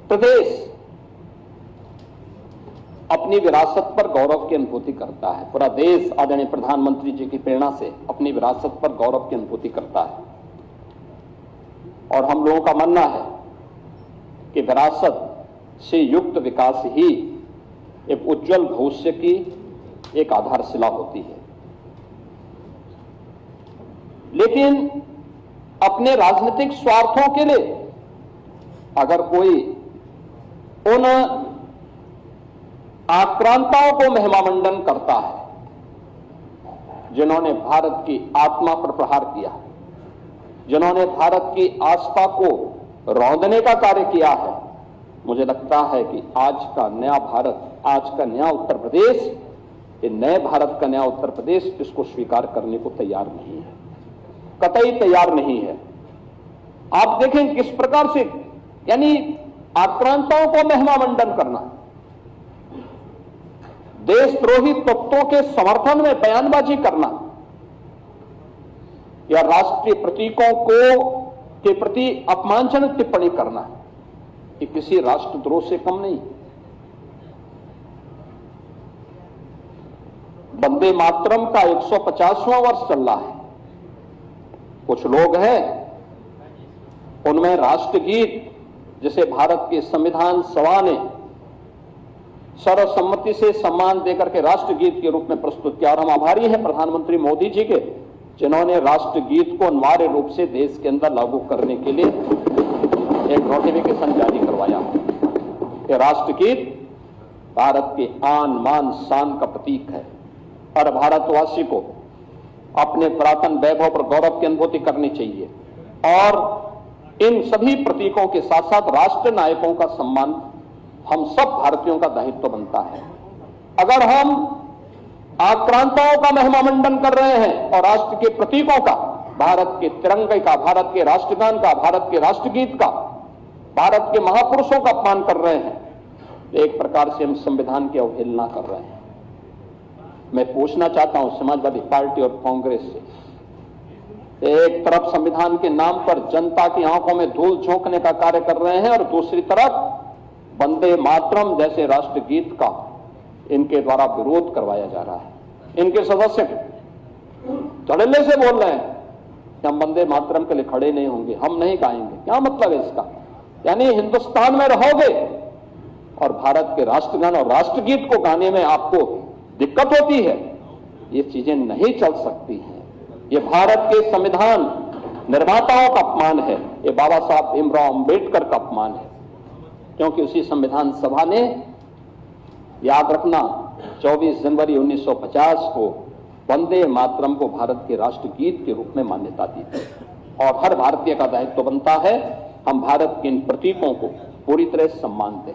प्रदेश अपनी विरासत पर गौरव की अनुभूति करता है। पूरा देश आदरणीय प्रधानमंत्री जी की प्रेरणा से अपनी विरासत पर गौरव की अनुभूति करता है और हम लोगों का मानना है कि विरासत से युक्त विकास ही एक उज्जवल भविष्य की एक आधारशिला होती है। लेकिन अपने राजनीतिक स्वार्थों के लिए अगर कोई उन आक्रांताओं को महिमामंडन करता है जिन्होंने भारत की आत्मा पर प्रहार किया, जिन्होंने भारत की आस्था को रौंदने का कार्य किया है, मुझे लगता है कि आज का नया भारत, आज का नया उत्तर प्रदेश, ये नए भारत का नया उत्तर प्रदेश इसको स्वीकार करने को तैयार नहीं है, कतई तैयार नहीं है। आप देखें किस प्रकार से, यानी आक्रांताओं को महिमामंडन करना, देशद्रोही तत्वों के समर्थन में बयानबाजी करना या राष्ट्रीय प्रतीकों के प्रति अपमानजनक टिप्पणी करना, ये किसी राष्ट्रद्रोह से कम नहीं। वंदे मातरम का 150वां वर्ष चल रहा है। कुछ लोग हैं उनमें राष्ट्रगीत, जिसे भारत की संविधान सभा ने सर्वसम्मति से सम्मान देकर के राष्ट्रगीत के रूप में प्रस्तुत किया, और हम आभारी हैं प्रधानमंत्री मोदी जी के, जिन्होंने राष्ट्रगीत को अनिवार्य रूप से देश के अंदर लागू करने के लिए एक नोटिफिकेशन जारी करवाया कि राष्ट्रगीत भारत के आन मान शान का प्रतीक है और भारतवासी को अपने पुरातन वैभव पर गौरव की अनुभूति करनी चाहिए और इन सभी प्रतीकों के साथ साथ राष्ट्र नायकों का सम्मान हम सब भारतीयों का दायित्व बनता है। अगर हम आक्रांताओं का महिमामंडन कर रहे हैं और राष्ट्र के प्रतीकों का, भारत के तिरंगे का, भारत के राष्ट्रगान का, भारत के राष्ट्रगीत का, भारत के महापुरुषों का अपमान कर रहे हैं, तो एक प्रकार से हम संविधान की अवहेलना कर रहे हैं। मैं पूछना चाहता हूं समाजवादी पार्टी और कांग्रेस से, एक तरफ संविधान के नाम पर जनता की आंखों में धूल झोंकने का कार्य कर रहे हैं और दूसरी तरफ वंदे मातरम जैसे राष्ट्रगीत का इनके द्वारा विरोध करवाया जा रहा है। इनके सदस्य धड़ल्ले से बोल रहे हैं कि हम वंदे मातरम के लिए खड़े नहीं होंगे, हम नहीं गाएंगे। क्या मतलब है इसका? यानी हिंदुस्तान में रहोगे और भारत के राष्ट्रगान और राष्ट्रगीत को गाने में आपको दिक्कत होती है, ये चीजें नहीं चल सकती हैं। ये भारत के संविधान निर्माताओं का अपमान है, ये बाबा साहब भीमराव अंबेडकर का अपमान है, क्योंकि उसी संविधान सभा ने, याद रखना, 24 जनवरी 1950 को वंदे मातरम को भारत के राष्ट्रगीत के रूप में मान्यता दी थी और हर भारतीय का दायित्व बनता है हम भारत के इन प्रतीकों को पूरी तरह सम्मान दें।